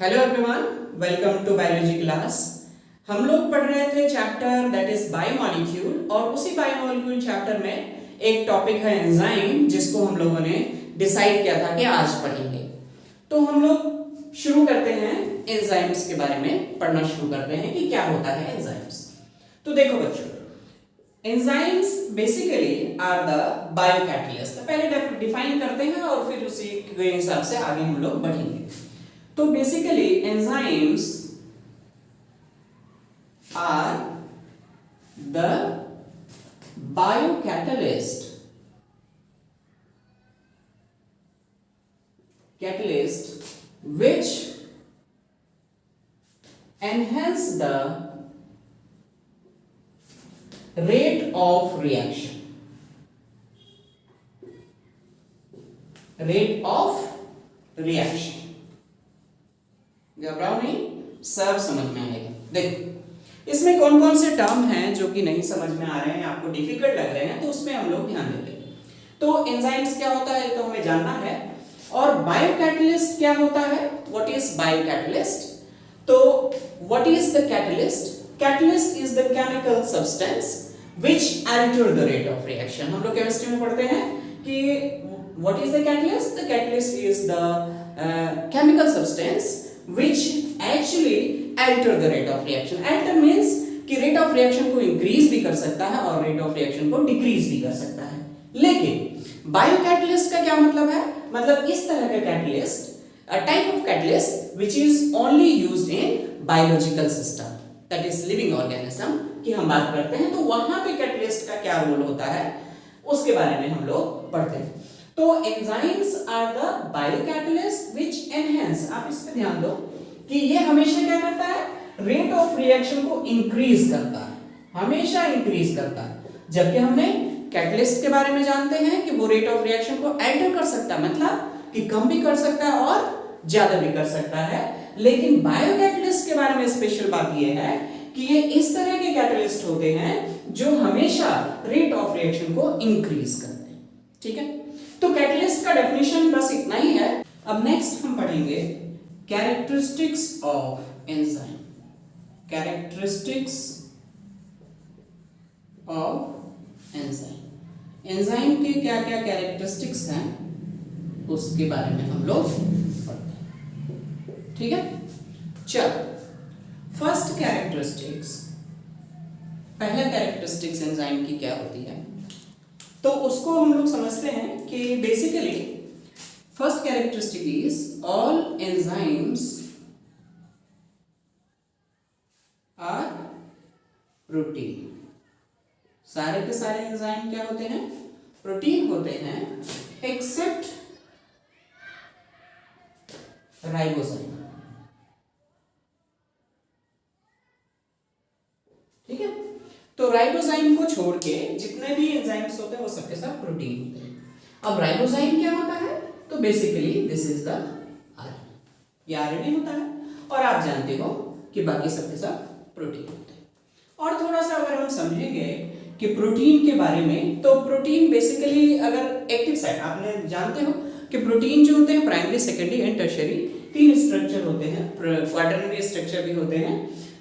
Hello everyone, welcome to biology class. हम लोग पढ़ रहे थे चैप्टर दैट इज बायोमॉलिक्यूल और उसी बायोमॉलिक्यूल चैप्टर में एक टॉपिक है एंजाइम, जिसको हम लोगों ने डिसाइड किया था कि आज पढ़ेंगे। तो हम लोग शुरू करते हैं एंजाइम्स के बारे में पढ़ना शुरू करते हैं कि क्या होता है एंजाइम्स। तो देखो बच्चों, enzymes basically are the biocatalyst. पहले डिफाइन करते हैं और फिर उसी के हिसाब से आगे हम लोग बढ़ेंगे। तो basically enzymes are the biocatalyst which enhance the rate of reaction. घबराओ नहीं, सब समझ में आएगा। देखो इसमें कौन कौन से टर्म हैं जो कि नहीं समझ में आ रहे हैं, आपको डिफिकल्ट लग रहे हैं, तो उसमें हम लोग ध्यान देते हैं। तो एंजाइम्स क्या होता है तो हमें जानना है, और बायोकैटलिस्ट क्या होता है, व्हाट इज बायोकैटलिस्ट। तो what is the catalyst? Catalyst is the chemical substance which alter the rate of reaction। हम लोग केमिस्ट्री में पढ़ते हैं कि what is the catalyst? The catalyst is the chemical substance which actually alter the rate of reaction। alter means कि rate of reaction को increase भी कर सकता है और rate of reaction को decrease भी कर सकता है। लेकिन बायोकैटलिस्ट का क्या मतलब है? मतलब इस तरह का catalyst, a type of catalyst which is only used in biological system, that is living organism की हम बात करते हैं। तो वहां पे कैटलिस्ट का क्या रोल होता है उसके बारे में हम लोग पढ़ते हैं। तो enzymes are the biocatalyst which enhance, आप इस पे ध्यान दो कि ये हमेशा क्या करता है, रेट ऑफ रिएक्शन को इंक्रीज करता है, हमेशा इंक्रीज करता है। जबकि हमने कैटलिस्ट के बारे में जानते हैं कि वो रेट ऑफ रिएक्शन को अल्टर कर सकता है, मतलब कि कम भी कर सकता है और ज्यादा भी कर सकता है। लेकिन बायोकैटलिस्ट के बारे में स्पेशल बात यह है कि ये इस तरह के कैटलिस्ट होते हैं जो हमेशा रेट ऑफ रिएक्शन को इंक्रीज करते हैं। ठीक है, तो कैटलिस्ट का डेफिनेशन बस इतना ही है। अब नेक्स्ट हम पढ़ेंगे characteristics of enzyme. Characteristics of enzyme, enzyme के क्या क्या कैरेक्टरिस्टिक्स हैं उसके बारे में हम लोग पढ़ते हैं। ठीक है, चलो फर्स्ट कैरेक्टरिस्टिक्स, पहला कैरेक्टरिस्टिक्स एंजाइम की क्या होती है तो उसको हम लोग समझते हैं कि basically first characteristic is all enzymes are protein. सारे के सारे एंजाइम क्या होते हैं, प्रोटीन होते हैं, एक्सेप्ट राइबोसोम। ठीक है, तो राइबोजाइम को छोड़ के जितने भी एंजाइम्स होते हैं वो सबके सब प्रोटीन होते हैं। अब राइबोजाइम क्या होता है तो basically this is the RNA, ये आरएनए होता है और आप जानते हो कि बाकी सबके सब प्रोटीन होते हैं। और थोड़ा सा अगर हम समझेंगे कि प्रोटीन के बारे में, तो प्रोटीन बेसिकली अगर एक्टिव साइट, आपने जानते हो कि प्रोटीन जो होते हैं प्राइमरी, सेकेंडरी एंड टर्शियरी, तीन स्ट्रक्चर होते हैं, क्वाटरनरी स्ट्रक्चर भी होते हैं।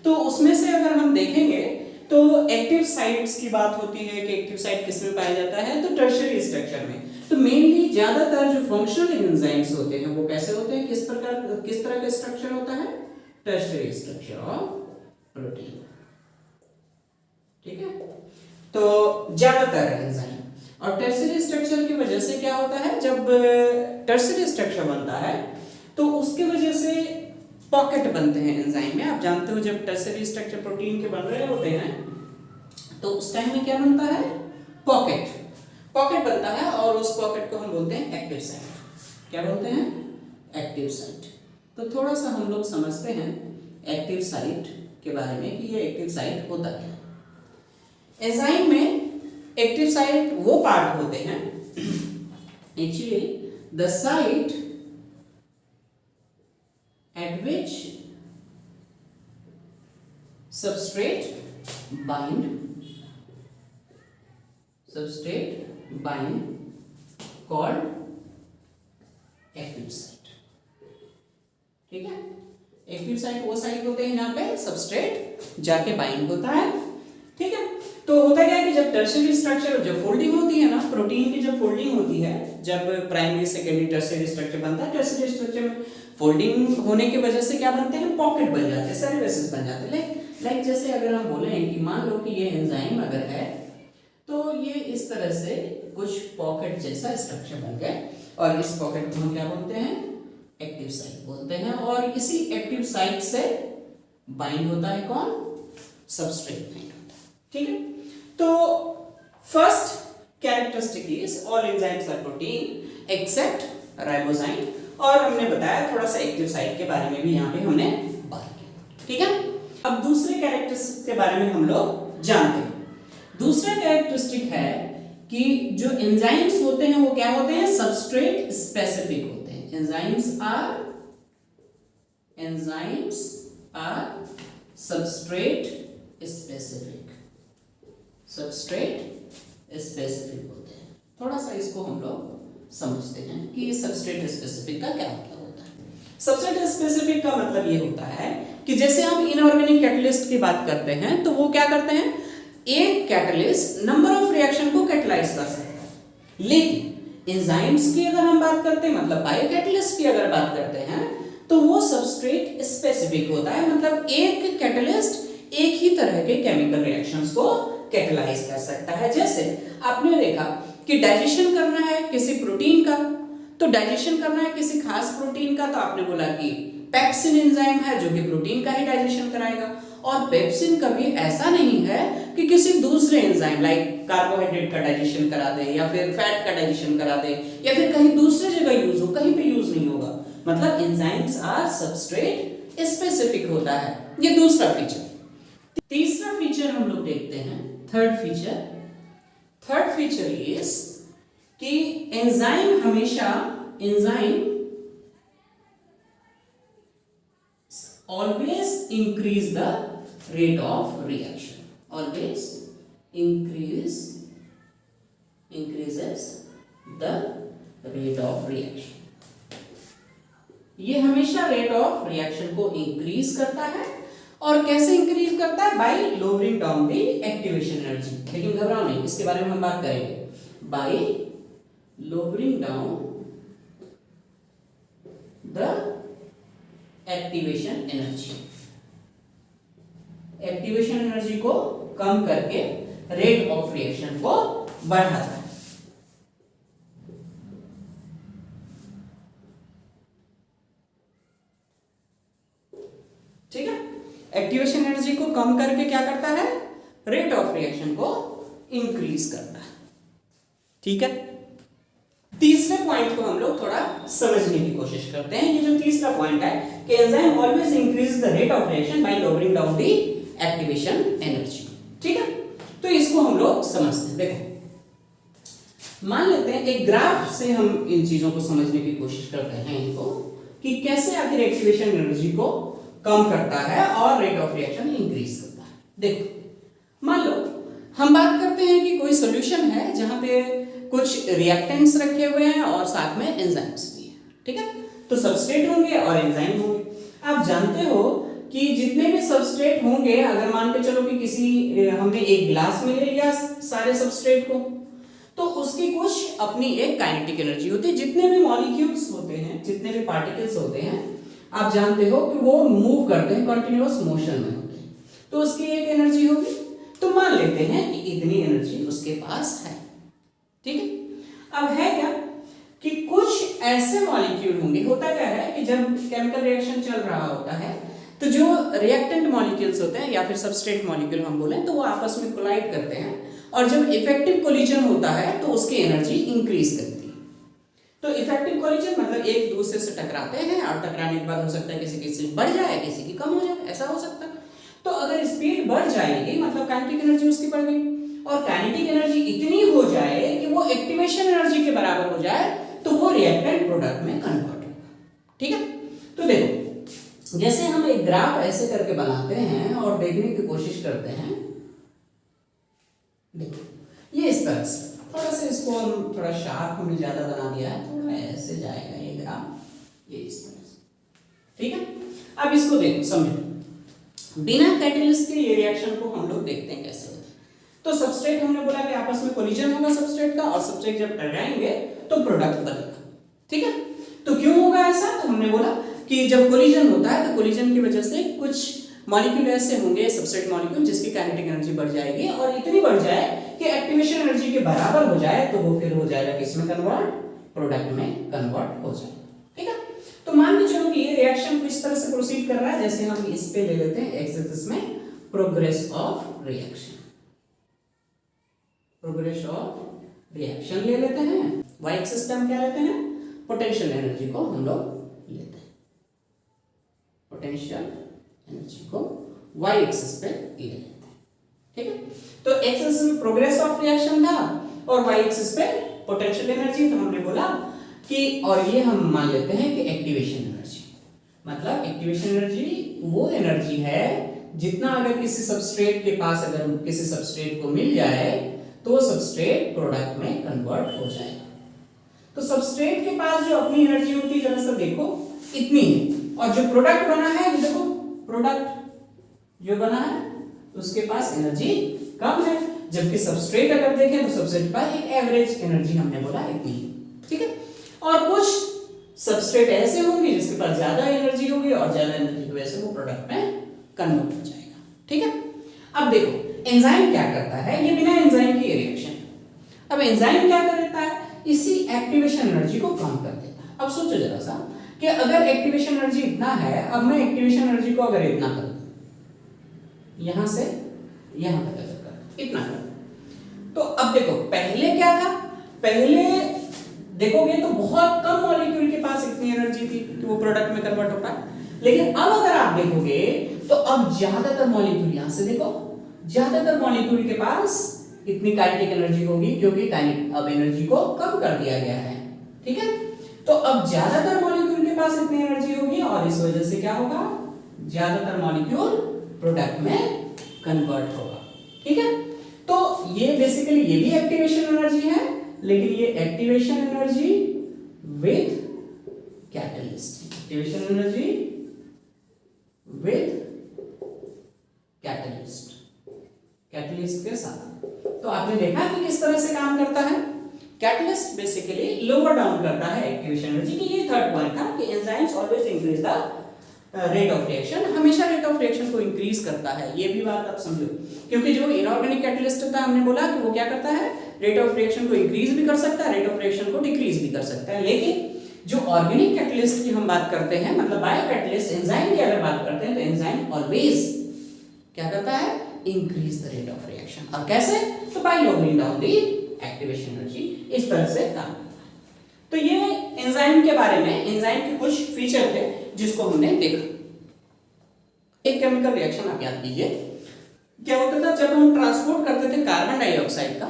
तो उसमें से अगर हम देखेंगे तो एक्टिव साइट्स की बात होती है कि एक्टिव साइट किस में पाया जाता है तो टर्शियरी स्ट्रक्चर में। तो मेनली ज्यादातर जो फंक्शनल एंजाइम्स होते हैं वो कैसे होते हैं, किस तरह का स्ट्रक्चर होता है, टर्शियरी स्ट्रक्चर ऑफ प्रोटीन। ठीक है, तो ज्यादातर एंजाइम, और टर्शियरी स्ट्रक्चर की वजह से क्या होता है, जब टर्शियरी स्ट्रक्चर बनता है तो उसकी वजह से पॉकेट बनते हैं एंजाइम में। आप जानते हो जब टर्शियरी स्ट्रक्चर प्रोटीन के बन रहे होते हैं तो उस टाइम में क्या बनता है, पॉकेट बनता है, और उस पॉकेट को हम बोलते हैं एक्टिव साइट। क्या बोलते हैं, एक्टिव साइट। तो थोड़ा सा हम लोग समझते हैं एक्टिव साइट के बारे में कि ये एक्टिव साइट होता क्या है। एंजाइम में एक्टिव साइट वो पार्ट होते हैं, actually the site at which substrate bind called active site। ठीक है, एक्टिव साइट वो साइट होते हैं जहाँ पे सबस्ट्रेट जाके बाइंड होता है, ठीक है। तो होता क्या है कि जब टर्शियरी स्ट्रक्चर जब फोल्डिंग होती है ना, प्रोटीन की जब फोल्डिंग होती है, जब प्राइमरी सेकेंडरी टर्शियरी स्ट्रक्चर बनता है, टर्शियरी स्ट्रक्चर में फोल्डिंग होने की वजह से क्या बनते हैं, पॉकेट बन जाते हैं, सर्विसेज बन जाते हैं। लाइक जैसे अगर हम बोले कि मान लो कि ये एंजाइम अगर है तो ये इस तरह से कुछ पॉकेट जैसा स्ट्रक्चर बन गया और इस पॉकेट को हम क्या बोलते हैं, एक्टिव साइट बोलते हैं। और इसी एक्टिव साइट से बाइंड होता है कौन, सबस्ट्रेट बाइंड होता है, ठीक है। तो first characteristic is all enzymes are protein except ribozyme, और हमने बताया थोड़ा सा एक्टिव साइट के बारे में भी यहाँ पे हमने बात की, ठीक है। अब दूसरे कैरेक्टरिस्टिक के बारे में हम लोग जानते हैं। दूसरा कैरेक्टरिस्टिक है कि जो एंजाइम्स होते हैं वो क्या होते हैं, सबस्ट्रेट स्पेसिफिक होते हैं। Enzymes are substrate specific, substrate specific होते हैं। थोड़ा सा इसको हम लोग समझते हैं कि सबस्ट्रेट स्पेसिफिक का क्या मतलब होता है। सबस्ट्रेट स्पेसिफिक का मतलब ये होता है कि जैसे हम इनऑर्गेनिक कैटलिस्ट की बात करते हैं तो वो क्या करते हैं, एक कैटलिस्ट नंबर ऑफ रिएक्शन को कैटलाइज कर सकता है, लेकिन एंजाइम्स की अगर हम बात करते हैं, मतलब बायोकैटलिस्ट की अगर बात करते हैं, तो वो सबस्ट्रेट स्पेसिफिक होता है। मतलब एक कैटलिस्ट एक ही तरह के केमिकल रिएक्शंस को कैटलाइज कर सकता है। जैसे आपने देखा कि डाइजेशन करना है किसी प्रोटीन का, तो डाइजेशन करना है किसी खास प्रोटीन का, तो आपने बोला कि पेप्सिन एंजाइम है जो कि प्रोटीन का ही डाइजेशन कराएगा। और पेप्सिन कभी ऐसा नहीं है कि किसी दूसरे एंजाइम लाइक कार्बोहाइड्रेट का डाइजेशन करा दे या फिर फैट का डाइजेशन करा दे या फिर कहीं दूसरे जगह यूज हो, कहीं पे यूज नहीं होगा। मतलब एंजाइम्स आर सबस्ट्रेट स्पेसिफिक होता है, ये दूसरा फीचर। तीसरा फीचर हम लोग देखते हैं, थर्ड फीचर इज कि एंजाइम हमेशा always increase the rate of reaction, always increases the rate of reaction। ये हमेशा रेट ऑफ रिएक्शन को इंक्रीज करता है। और कैसे इंक्रीज करता है, bye lowering down the activation energy. लेकिन घबराओ नहीं, इसके बारे में हम बात करेंगे। Bye lowering down the activation energy को कम करके रेट ऑफ रिएक्शन को बढ़ाता है। ठीक है, एक्टिवेशन एनर्जी को कम करके क्या करता है, रेट ऑफ रिएक्शन को इंक्रीज करता है। ठीक है, तीसरे पॉइंट को हम लोग थोड़ा समझने की कोशिश करते हैं। ये जो तीसरा पॉइंट है कि enzyme always increase the rate of reaction by lowering down the activation energy. ठीक है, तो इसको हम लोग समझते हैं। देखो, मान लेते हैं एक ग्राफ से हम इन चीजों को समझने की कोशिश करते हैं इनको, कि कैसे आखिर एक्टिवेशन एनर्जी को कम करता है और रेट ऑफ रिएक्शन इंक्रीज करता है। देखो, मान लो हम बात करते हैं कि कोई सॉल्यूशन है जहां पे कुछ रिएक्टेंट्स रखे हुए हैं और साथ में एंजाइम्स भी हैं। ठीक है, तो सबस्ट्रेट होंगे और एंजाइम होंगे। आप जानते हो कि जितने भी सबस्ट्रेट होंगे, अगर मान के चलो कि किसी हमने एक ग्लास में ले लिया सारे सबस्ट्रेट को, तो उसकी कुछ अपनी एक काइनेटिक एनर्जी होती है। जितने भी मॉलिक्यूल्स होते हैं, जितने भी पार्टिकल्स होते हैं, आप जानते हो कि वो मूव करते हैं, कंटिन्यूअस मोशन में होते हैं, तो उसकी एक एनर्जी होगी। तो मान लेते हैं कि इतनी एनर्जी उसके पास है। ठीक है, अब है क्या कि कुछ ऐसे मॉलिक्यूल होंगे। होता क्या है कि जब केमिकल रिएक्शन चल रहा होता है तो जो रिएक्टेंट मॉलिक्यूल्स होते हैं या फिर सबस्ट्रेट मॉलिक्यूल हम बोलें, तो वो आपस में कोलाइड करते हैं, और जब इफेक्टिव कोलिजन होता है तो उसकी एनर्जी इंक्रीज करती है। तो इफेक्टिव कोलिजन मतलब एक दूसरे से टकराते हैं, और टकराने के बाद हो सकता है किसी की स्पीड बढ़ जाए, किसी की कम हो जाए, ऐसा हो सकता है। तो अगर स्पीड बढ़ जाएगी मतलब काइनेटिक एनर्जी उसकी बढ़ गई, और काइनेटिक एनर्जी इतनी हो जाए कि वो एक्टिवेशन एनर्जी के बराबर हो जाए, तो वो रिएक्टेंट प्रोडक्ट में कन्वर्ट होगा। ठीक है, तो देखो, जैसे हम एक ग्राफ ऐसे करके बनाते हैं और देखने की कोशिश करते हैं। देखो, ये इस तरह से, थोड़ा सा इसको हम थोड़ा शार्प हमने ज्यादा बना दिया है, थोड़ा ऐसे जाएगा ये ग्राफ, ये इस तरह से। ठीक है, अब इसको देखो समझो, बिना कैटलिस्ट के ये रिएक्शन को हम लोग देखते हैं कैसे होता है। तो सबस्ट्रेट हमने बोला कि आपस में कोलिजन होगा सबस्ट्रेट का, और सबस्ट्रेट जब टकराएंगे तो प्रोडक्ट बनेगा, ठीक है। तो क्यों होगा ऐसा, तो हमने बोला कि जब कोलिजन होता है तो कोलिजन की वजह से कुछ मॉलिक्यूल ऐसे होंगे सबस्ट्रेट मॉलिक्यूल जिसकी काइनेटिक एनर्जी बढ़ जाएगी, और इतनी बढ़ जाए कि एक्टिवेशन एनर्जी के बराबर हो जाए, तो वो फिर हो जाएगा किसमें कन्वर्ट, प्रोडक्ट में कन्वर्ट हो जाएगा, ठीक है। तो मान के चलो कि ये रिएक्शन को इस तरह से प्रोसीड कर रहा है, जैसे हम इस पे ले लेते हैं एक्स एक्सिस में progress of reaction, progress of reaction ले लेते हैं, वाई एक्सिस पे हम क्या लेते हैं, पोटेंशियल एनर्जी को हम लोग लेते हैं, पोटेंशियल एनर्जी को वाई एक्सिस पे ले लेते हैं, ठीक है। तो एक्स एक्सिस में प्रोग्रेस ऑफ रिएक्शन था और वाई एक्सिस पे पोटेंशियल एनर्जी, तो हमने बोला कि, और ये हम मान लेते हैं कि एक्टिवेशन एनर्जी, मतलब एक्टिवेशन एनर्जी वो एनर्जी है जितना अगर किसी सबस्ट्रेट के पास अगर किसी सबस्ट्रेट को मिल जाए तो सबस्ट्रेट प्रोडक्ट में कन्वर्ट हो जाएगा। तो सबस्ट्रेट के पास जो अपनी एनर्जी होती है जरा सा देखो इतनी है, और जो प्रोडक्ट बना है देखो प्रोडक्ट जो बना है उसके पास एनर्जी कम है, जबकि सबस्ट्रेट अगर देखें तो सबस्ट्रेट पर एक एवरेज एनर्जी हमने बोला इतनी है, ठीक है। और कुछ सबस्ट्रेट ऐसे होंगे जिसके पास ज्यादा एनर्जी होगी और ज्यादा एनर्जी की वजह से वो प्रोडक्ट में कन्वर्ट हो जाएगा, ठीक है। अब देखो एंजाइम क्या करता है, ये बिना एंजाइम की रिएक्शन। अब एंजाइम क्या कर देता है, इसी एक्टिवेशन एनर्जी को कम कर देता है। अब सोचो जरा सा कि अगर एक्टिवेशन एनर्जी इतना है, अब मैं एक्टिवेशन एनर्जी को अगर इतना कर दूं, यहां से यहां तक अगर कर इतना कर, तो अब देखो पहले क्या था, पहले देखोगे तो बहुत कम मॉलिक्यूल के पास इतनी एनर्जी थी कि वो प्रोडक्ट में कन्वर्ट हो पाए, लेकिन अब अगर आप देखोगे तो अब ज्यादातर मॉलिक्यूल, यहां से देखो ज्यादातर मॉलिक्यूल के पास इतनी काइनेटिक एनर्जी होगी, क्योंकि अब एनर्जी को कम कर दिया गया है, ठीक है। तो अब ज्यादातर मॉलिक्यूल के पास इतनी एनर्जी होगी और इस वजह से क्या होगा, ज्यादातर मॉलिक्यूल प्रोडक्ट में कन्वर्ट होगा, ठीक है। तो ये बेसिकली ये भी एक्टिवेशन एनर्जी है, लेकिन ये activation energy with catalyst, activation energy with catalyst, catalyst के साथ। तो आपने देखा कि किस तरह से काम करता है, कैटलिस्ट बेसिकली लोअर डाउन करता है एक्टिवेशन एनर्जी की। ये थर्ड पॉइंट था कि enzymes always increase the rate of reaction, हमेशा रेट ऑफ रिएक्शन को इंक्रीज करता है, ये भी बात आप समझो, क्योंकि जो इनऑर्गेनिक कैटलिस्ट होता है हमने बोला कि वो क्या करता है, रेट ऑफ रिएक्शन को इंक्रीज भी कर सकता है, रेट ऑफ रिएक्शन को डिक्रीज भी कर सकता है। लेकिन जो ऑर्गेनिक कैटलिस्ट की हम बात करते हैं, मतलब बायो कैटलिस्ट एंजाइम की अगर बात करते हैं, तो एंजाइम ऑलवेज क्या करता है, increase the rate of reaction. और कैसे, तो bye lowering down the activation energy, इस तरह से काम करता है। तो ये एंजाइम के बारे में, एंजाइम के कुछ फीचर थे जिसको हमने देखा। एक केमिकल रिएक्शन आप याद कीजिए, क्या होता था जब हम ट्रांसपोर्ट करते थे कार्बन डाइऑक्साइड का,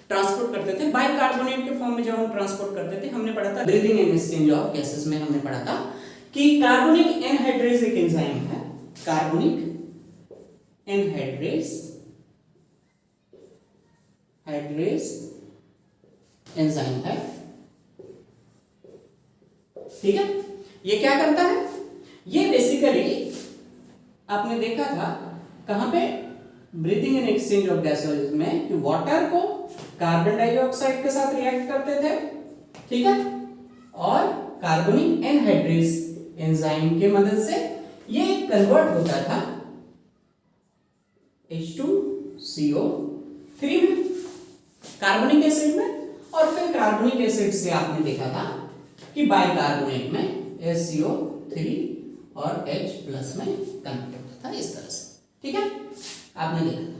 ट्रांसपोर्ट करते थे बाइकार्बोनेट के फॉर्म में, जब हम ट्रांसपोर्ट करते थे, हमने पढ़ा था breathing and exchange of gases में, हमने पढ़ा था कि कार्बोनिक एनहाइड्रेज एक एंजाइम है, कार्बोनिक एनहाइड्रेज एंजाइम है, ठीक है। ये क्या करता है, ये बेसिकली आपने देखा था कहां पे, breathing and exchange of gases में, कि वाटर को कार्बन डाइऑक्साइड के साथ रिएक्ट करते थे, ठीक है, और कार्बोनिक एनहाइड्रेज एंजाइम के मदद से ये कन्वर्ट होता था H2CO3 में, कार्बनिक एसिड में, और फिर कार्बनिक एसिड से आपने देखा था कि बाइकार्बोनेट में HCO3 और H+ में कन्वर्ट होता था, इस तरह से, ठीक है, आपने देखा था।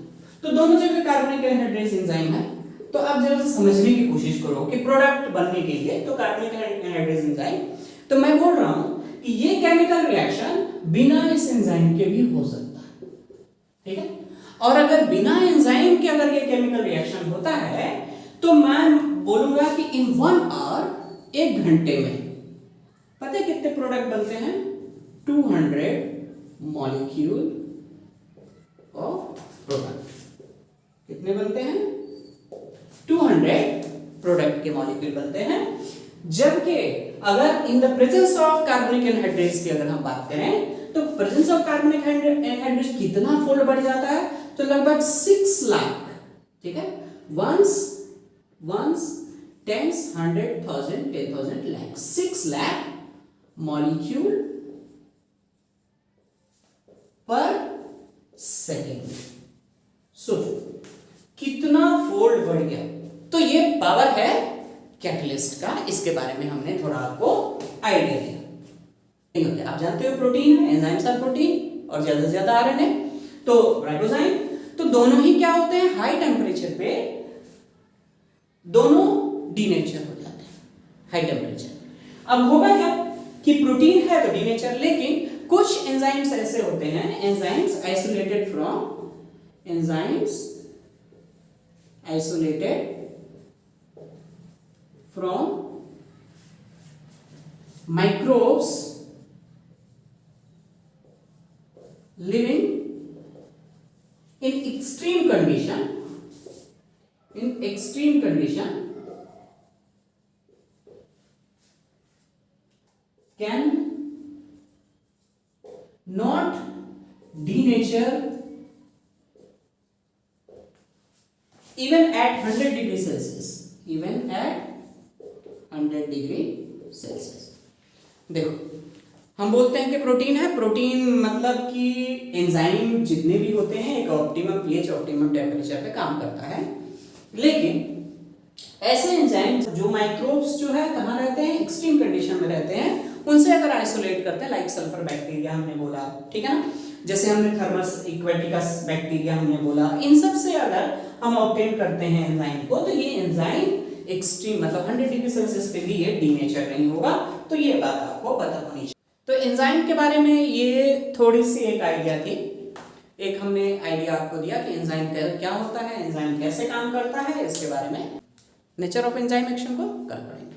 तो दोनों जगह कार्बनिक एनहाइड्रेज एंजाइम है। तो आप जरा सा समझने की कोशिश करो कि प्रोडक्ट बनने के लिए तो कार्बनिक एनहाइड्रेज एंजाइम, तो मैं बोल रहा हूं कि ये केमिकल रिएक्शन बिना इस एंजाइम के भी हो सकता है, ठीक है। और अगर बिना एंजाइम के अगर ये केमिकल रिएक्शन होता है, तो मैं बोलूंगा कि इन 1 आवर, 1 घंटे में, पता है कितने प्रोडक्ट बनते हैं, 200 मॉलिक्यूल ऑफ प्रोडक्ट। कितने बनते हैं, 200 प्रोडक्ट के मॉलिक्यूल बनते हैं। जबकि अगर in the presence of carbonic anhydrase की अगर हम बात करें, तो प्रेजेंस ऑफ कार्बनिक एनहाइड्रेट कितना फोल्ड बढ़ जाता है, तो लगभग 6 लाख, ठीक है, ones tens 100,000 10,000 lakh 6 lakh molecule पर सेकेंड। सोचो कितना फोल्ड बढ़ गया। तो ये पावर है कैटलिस्ट का, इसके बारे में हमने थोड़ा आपको आइडिया दिया। आप जानते हो प्रोटीन है, एंजाइम्स आर प्रोटीन और ज्यादा से ज्यादा आरएनए, तो राइबोजाइम, तो दोनों ही क्या होते हैं, हाई टेम्परेचर पे दोनों डीनेचर हो जाते हैं हाई टेम्परेचर। अब होगा क्या कि प्रोटीन है तो डीनेचर, लेकिन कुछ एंजाइम्स ऐसे होते हैं, enzymes isolated from microbes living in extreme condition can not denature even at 100 degree Celsius, even at 100 degree Celsius. देखो हम बोलते हैं कि प्रोटीन है, प्रोटीन मतलब कि एंजाइम जितने भी होते हैं एक ऑप्टिमम पीएच ऑप्टिमम टेम्परेचर पे काम करता है, लेकिन ऐसे एंजाइम जो माइक्रोब्स जो है कहाँ रहते हैं, एक्सट्रीम कंडीशन में रहते हैं, उनसे अगर आइसोलेट करते हैं, लाइक सल्फर बैक्टीरिया हमने बोला, ठीक है ना, जैसे हमने थर्मस इक्वेटिकस बैक्टीरिया हमने बोला, इन सब से अगर हम ऑब्टेन करते हैं एंजाइम को, तो ये एंजाइम एक्सट्रीम मतलब 100 डिग्री सेल्सियस पे भी ये डीनेचर नहीं होगा। तो ये बात आपको पता होनी चाहिए। तो एंजाइम के बारे में ये थोड़ी सी एक आइडिया थी, एक हमने आइडिया आपको दिया कि एंजाइम क्या होता है, एंजाइम कैसे काम करता है, इसके बारे में नेचर ऑफ एंजाइम एक्शन को कर पड़ेंगे।